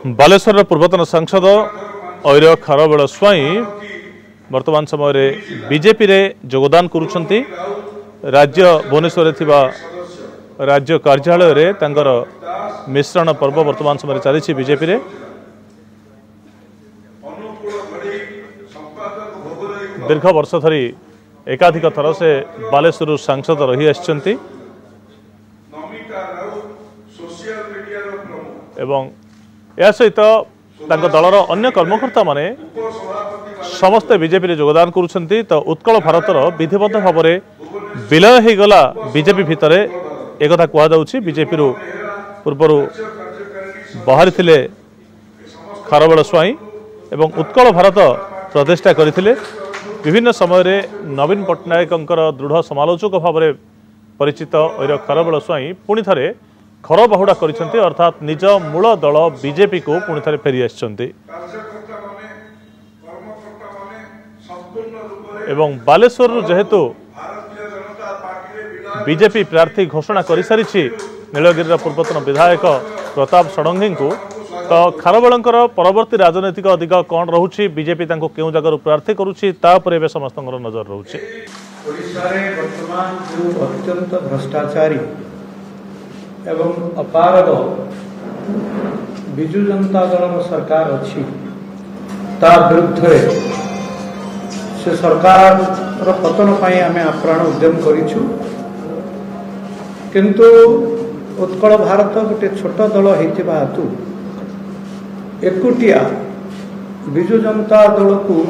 बालेश्वर पूर्वतन सांसद ऐर खारबेल स्वाई वर्तमान समय बीजेपी रे योगदान करुछंती। राज्य भुवनेश्वर थिबा राज्य कार्यालय रे तांकर मिश्रण पर्व वर्तमान समय चली बीजेपी रे। दीर्घ वर्ष धरी एकाधिक थर से बालेश्वर सांसद रही आछंती एवं या सहित दलर अन्य कर्मकर्ता माने समस्ते बीजेपी रे योगदान करुछंती। तो उत्कल भारतर विधिबद्ध भाव में विलय हो गला बीजेपी भितर एक कह जाउछि। बीजेपी रु पूर्वर बाहरी थिले खारबेल स्वाई एवं उत्कल भारत प्रतिष्ठा करथिले। विभिन्न समय रे नवीन पट्टनायकंकर दृढ़ समालोचक भाव में परिचित ऐर खारबेल स्वाई पुणी थरे खर बाहुड़ा करिसेंती, अर्थात निज मूल दल बीजेपी को पुणी थरे फेरी आछंती। एवं बालेश्वर जेहेतु बीजेपी प्रार्थी घोषणा कर सारी नीलगिरी पूर्वतन विधायक प्रताप षडंगी को, तो खारबेलंकर परवर्ती राजनैतिक दिग कौन रोचे, बीजेपी क्यों जगह प्रार्थी करुच्ची समस्त नजर रोचे। अत्यंत भ्रष्टाचारी एवं अपारग विजु जनता दल सरकार अच्छी विरुद्ध से सरकार पतन आम आप्राण उद्यम करूँ, किंतु उत्कल भारत गोटे छोट दल होता हेतु एकुटिया विजु जनता दल को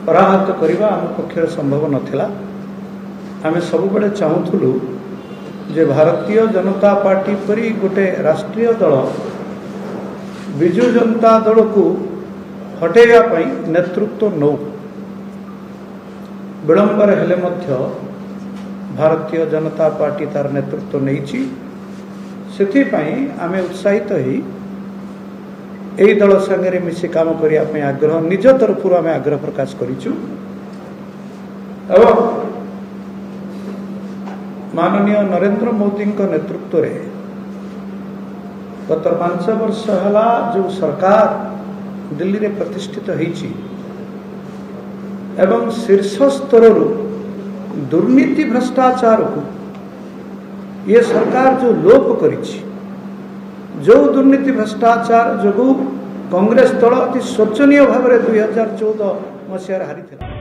पराहत करने आम पक्षर संभव नथिला। आम सबुबले चाहूलु जे भारतीय जनता पार्टी परी गोटे राष्ट्रीय दल विजु जनता दल को हटेगा पाई नेतृत्व नौ। विलंबर हेले मध्य भारतीय जनता पार्टी तार नेतृत्व नहीं, से आमे उत्साहित ही यही दल संगे मिसी काम करने आग्रह निज तरफ आम आग्रह प्रकाश करूँ। माननीय नरेंद्र मोदी नेतृत्व रे गत 5 वर्ष है जो सरकार दिल्ली रे प्रतिष्ठित होईची एवं शीर्ष स्तर दुर्नीति भ्रष्टाचार को ये सरकार जो लोप करिछि, जो दुर्नीति भ्रष्टाचार जो कांग्रेस दल अति शोचनीय भाव में 2014 मसीह हारी।